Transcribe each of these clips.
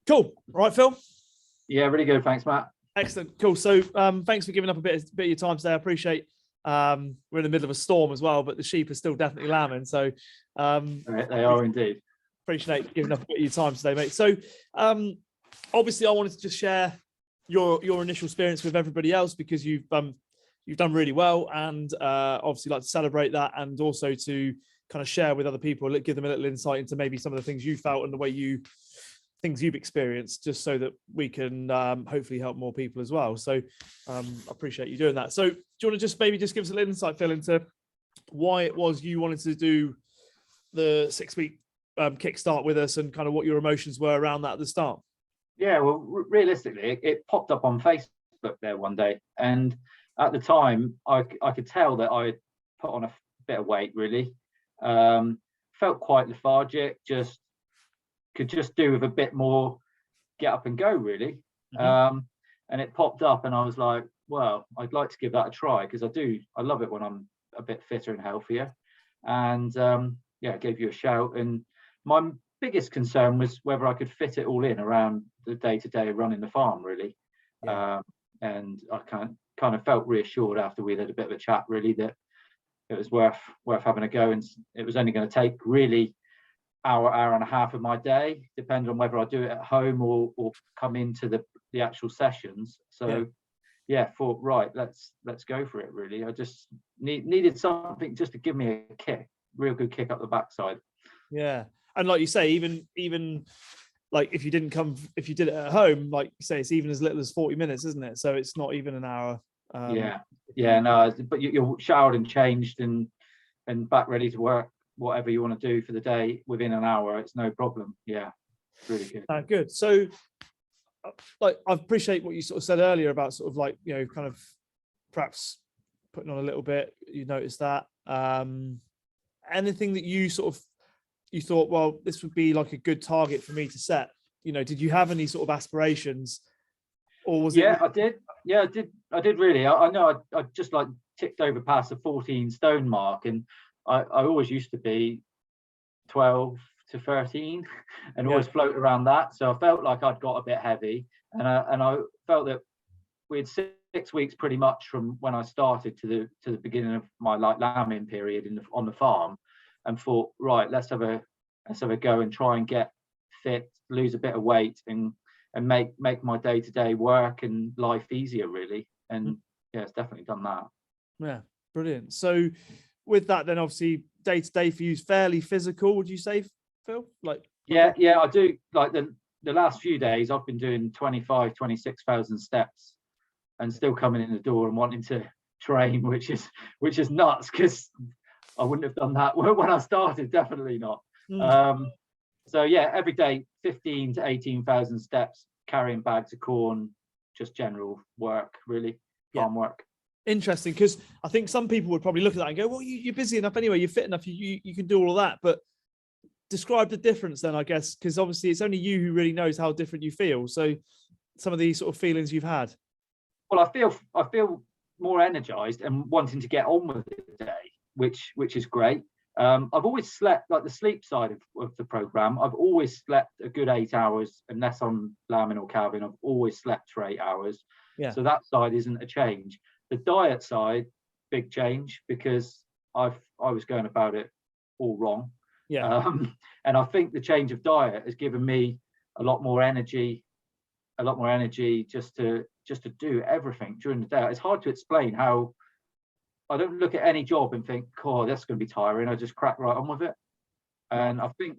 Cool. All right, Phil. Yeah, really good. Thanks, Matt. Excellent. Cool. So thanks for giving up a bit of your time today. I appreciate we're in the middle of a storm as well, but the sheep are still definitely lambing. So They are indeed. Appreciate giving up a bit of your time today, mate. So obviously I wanted to just share your initial experience with everybody else because you've done really well, and obviously like to celebrate that, and also to kind of share with other people, give them a little insight into maybe some of the things you felt and the way things you've experienced, just so that we can hopefully help more people as well. So I appreciate you doing that. So do you want to just maybe give us a little insight, Phil, into why it was you wanted to do the 6-week kickstart with us, and kind of what your emotions were around that at the start? Yeah, well, realistically, it popped up on Facebook there one day, and at the time, I could tell that I put on a bit of weight. Really, felt quite lethargic. Could just do with a bit more get up and go, really. And it popped up, and I was like, well, I'd like to give that a try, because I love it when I'm a bit fitter and healthier. And I gave you a shout. And my biggest concern was whether I could fit it all in around the day-to-day running the farm, really. And I kind of felt reassured after we had a bit of a chat, really, that it was worth having a go, and it was only going to take really hour and a half of my day, depending on whether I do it at home or come into the actual sessions. So thought, right, let's go for it, really. I just needed something just to give me a kick, real good kick up the backside. Yeah. And like you say, even like if you did it at home, like you say, it's even as little as 40 minutes, isn't it? So it's not even an hour. But you're showered and changed and back ready to work, whatever you want to do for the day, within an hour. It's no problem. Yeah, it's really good. Good. So like, I appreciate what you sort of said earlier about sort of like, kind of perhaps putting on a little bit. You noticed that. Anything that you thought, well, this would be like a good target for me to set? Did you have any sort of aspirations, or was it? I did. Yeah, I did really. I know I just like ticked over past the 14 stone mark, and I always used to be 12 to 13 and always float around that. So I felt like I'd got a bit heavy, and I felt that we had 6 weeks pretty much from when I started to the beginning of my lambing period on the farm, and thought, right, let's have a go and try and get fit, lose a bit of weight, and make my day-to-day work and life easier, really. And it's definitely done that. Yeah, brilliant. So with that, then obviously day-to-day for you is fairly physical, would you say, Phil? I do. Like the last few days I've been doing 26,000 steps, and still coming in the door and wanting to train, which is nuts, because I wouldn't have done that when I started, definitely not. Every day 15 to 18,000 steps, carrying bags of corn, just general work, really, farm work. Interesting, because I think some people would probably look at that and go, well, you're busy enough anyway, you're fit enough, you can do all of that. But describe the difference then, I guess, because obviously it's only you who really knows how different you feel. So some of these sort of feelings you've had. Well, I feel more energized and wanting to get on with the day, which is great. I've always slept, like the sleep side of the program, I've always slept a good 8 hours, unless I'm lambing or calving. I've always slept for 8 hours. So that side isn't a change. The diet side, big change, because I was going about it all wrong. And I think the change of diet has given me a lot more energy just to do everything during the day. It's hard to explain how. I don't look at any job and think, oh, that's going to be tiring. I just crack right on with it. And I think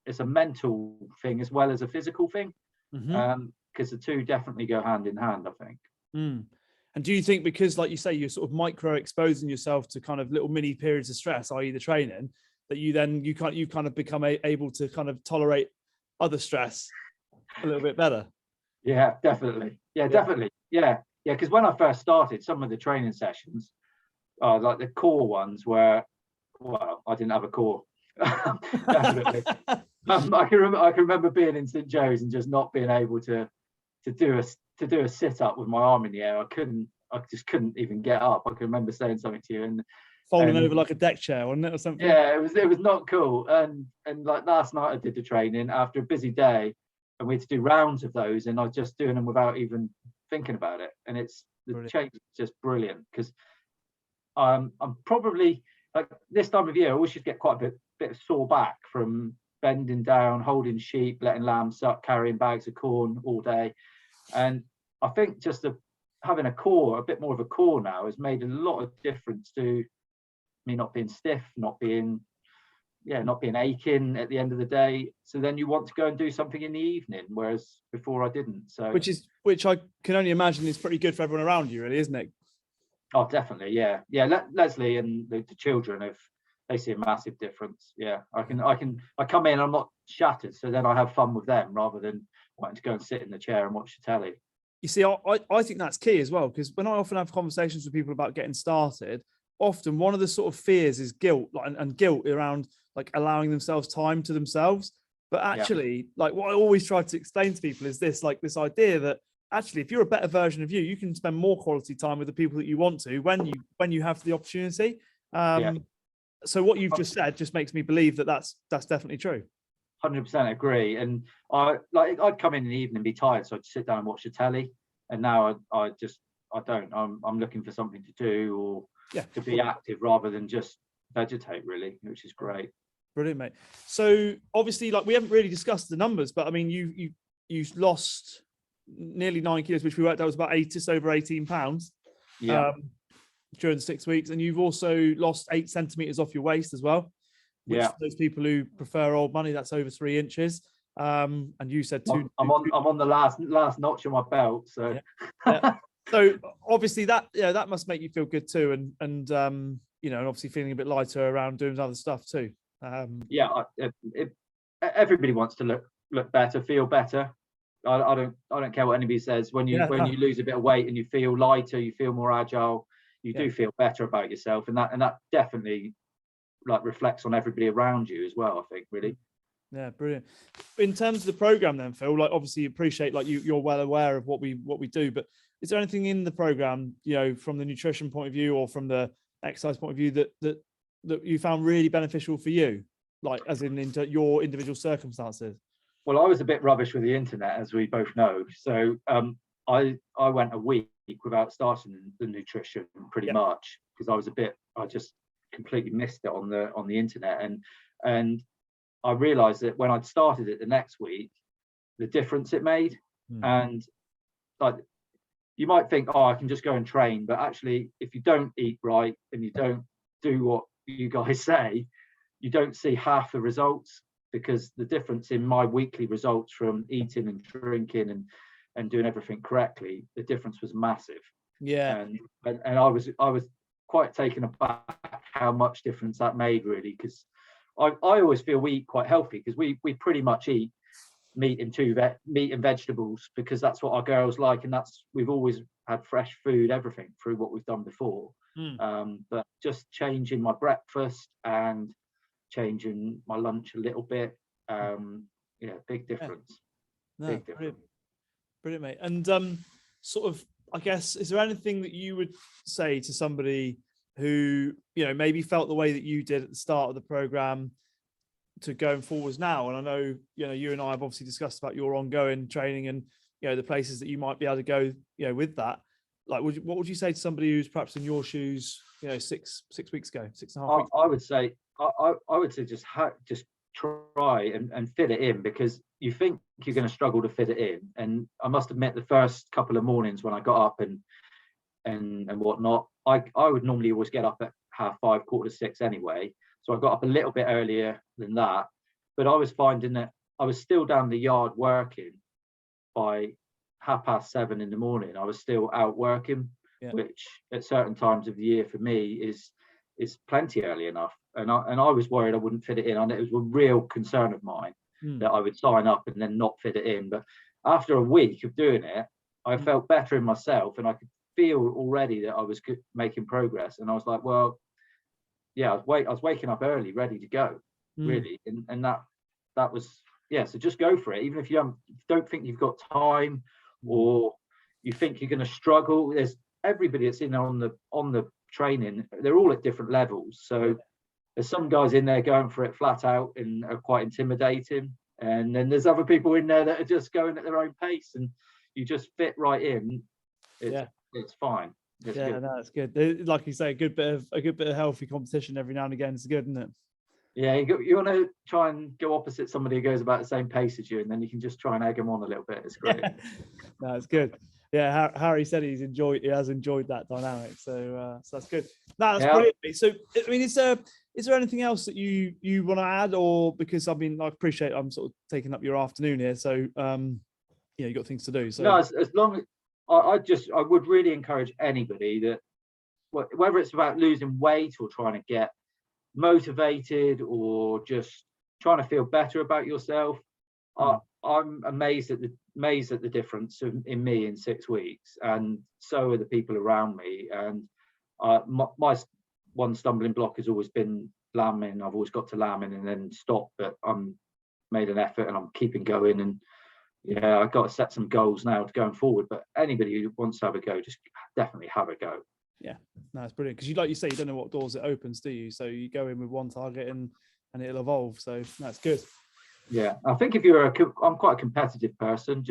it's a mental thing as well as a physical thing, because the two definitely go hand in hand, I think. And do you think, because like you say, you're sort of micro exposing yourself to kind of little mini periods of stress, i.e. the training, that you kind of become able to kind of tolerate other stress a little bit better? Yeah, definitely. Definitely. Yeah. Because when I first started, some of the training sessions, like the core ones, where, well, I didn't have a core. Definitely. I can remember being in St Joe's and just not being able to do a sit up with my arm in the air. I just couldn't even get up. I can remember saying something to you and falling over like a deck chair, wasn't it, or something? Yeah, it was not cool. And like last night I did the training after a busy day. and we had to do rounds of those, and I was just doing them without even thinking about it. And the change is just brilliant, because I'm probably, like, this time of year I always just get quite a bit of sore back from bending down, holding sheep, letting lambs suck, carrying bags of corn all day. And I think just having a bit more of a core now has made a lot of difference to me not being stiff, not being aching at the end of the day. So then you want to go and do something in the evening, whereas before I didn't. So which I can only imagine is pretty good for everyone around you, really, isn't it? Oh, definitely, yeah. Leslie and the children they see a massive difference. Yeah, I come in, I'm not shattered, so then I have fun with them rather than wanting to go and sit in the chair and watch the telly. You see, I think that's key as well, because when I often have conversations with people about getting started, often one of the sort of fears is guilt, and guilt around like allowing themselves time to themselves. But actually, like, what I always try to explain to people is this idea that actually, if you're a better version of you, you can spend more quality time with the people that you want to when you have the opportunity. So what you've just said just makes me believe that that's definitely true. 100% agree. And I'd come in the evening and be tired, so I'd sit down and watch the telly. And now I don't. I'm looking for something to do, or to be active rather than just vegetate, really, which is great. Brilliant, mate. So obviously, like, we haven't really discussed the numbers, but I mean, you lost nearly 9 kilos, which we worked out was about just over 18 pounds. During 6 weeks, and you've also lost 8 centimeters off your waist as well. Which, for those people who prefer old money, that's over 3 inches. And you said two. I'm on the last notch of my belt. So so obviously that must make you feel good too, and obviously feeling a bit lighter around doing other stuff too. Everybody wants to look better, feel better. I don't care what anybody says. When you lose a bit of weight and you feel lighter, you feel more agile, you do feel better about yourself, and that definitely like reflects on everybody around you as well, I think, really. Yeah, brilliant. In terms of the program then, Phil, like, obviously appreciate, like, you're well aware of what we do, but is there anything in the program, from the nutrition point of view or from the exercise point of view that you found really beneficial for you, like as in into your individual circumstances? Well, I was a bit rubbish with the internet, as we both know. So I went a week without starting the nutrition pretty much, because I just completely missed it on the internet, and I realized that when I'd started it the next week, the difference it made. And like, you might think, I can just go and train, but actually, if you don't eat right and you don't do what you guys say, you don't see half the results, because the difference in my weekly results from eating and drinking and doing everything correctly, the difference was massive. And I was quite taken aback how much difference that made, really, because I always feel we eat quite healthy, because we pretty much eat meat and vegetables, because that's what our girls like, and we've always had fresh food, everything through what we've done before. But just changing my breakfast and changing my lunch a little bit, big difference. Big difference. Brilliant, mate. And sort of, I guess, is there anything that you would say to somebody who maybe felt the way that you did at the start of the program to going forwards now? And I know you and I have obviously discussed about your ongoing training and the places that you might be able to go with that. Like, what would you say to somebody who's perhaps in your shoes 6 weeks ago, 6.5 weeks? I would say just try and fit it in, because you think you're going to struggle to fit it in. And I must admit, the first couple of mornings when I got up and whatnot, I would normally always get up at 5:30, 5:45 anyway. So I got up a little bit earlier than that, but I was finding that I was still down the yard working by 7:30 in the morning. I was still out working, which at certain times of the year for me is plenty early enough. And I was worried I wouldn't fit it in. And it was a real concern of mine that I would sign up and then not fit it in. But after a week of doing it, I felt better in myself, and I could feel already that I was making progress. And I was like, well, I was waking up early, ready to go, really. And that was, so just go for it. Even if you don't think you've got time, or you think you're going to struggle, there's everybody that's in there on the training, they're all at different levels. So there's some guys in there going for it flat out and are quite intimidating, And then there's other people in there that are just going at their own pace, and you just fit right in. It's fine. It's yeah, good. no, it's good. Like you say, a good bit of healthy competition every now and again is good, isn't it? Yeah, you want to try and go opposite somebody who goes about the same pace as you, and then you can just try and egg them on a little bit. It's great. Yeah. No, it's good. Yeah, Harry said he has enjoyed that dynamic, so that's good. No, that's brilliant. So, I mean, is there anything else that you want to add, or because I mean, I appreciate I'm sort of taking up your afternoon here, so you got things to do. So no, as long as I would really encourage anybody that whether it's about losing weight or trying to get motivated or just trying to feel better about yourself. I'm amazed at the difference in me in 6 weeks, and so are the people around me. And my one stumbling block has always been lambing. I've always got to lambing and then stop, but I'm made an effort and I'm keeping going. And yeah, I've got to set some goals now to going forward. But anybody who wants to have a go, just definitely have a go. Yeah, no, it's brilliant because like you say, you don't know what doors it opens, do you? So you go in with one target and it'll evolve. So that's good. Yeah, I think if I'm quite a competitive person.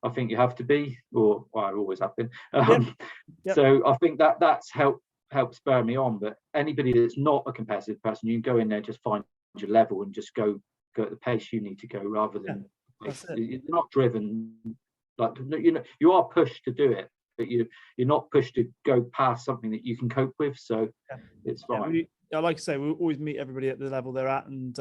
I think you have to be, or I always have been. Yep. So I think that's helped spur me on. But anybody that's not a competitive person, you can go in there, just find your level and just go at the pace you need to go, rather than you're not driven. Like, you are pushed to do it, but you're not pushed to go past something that you can cope with. So it's fine. Like I say, we always meet everybody at the level they're at, and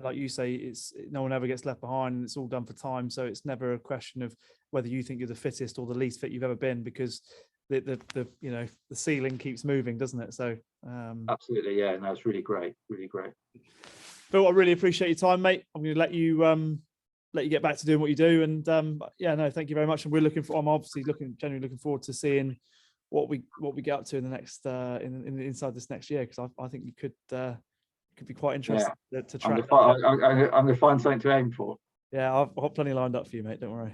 like you say, it's no one ever gets left behind, and it's all done for time. So it's never a question of whether you think you're the fittest or the least fit you've ever been, because the ceiling keeps moving, doesn't it? So absolutely, yeah, no, it's really great, Phil, I really appreciate your time, mate. I'm going to let you get back to doing what you do, and thank you very much. And I'm obviously genuinely looking forward to seeing what we get up to in the next inside this next year, because I think you could be quite interesting to track. I'm going to find something to aim for. Yeah, I've got plenty lined up for you, mate. Don't worry.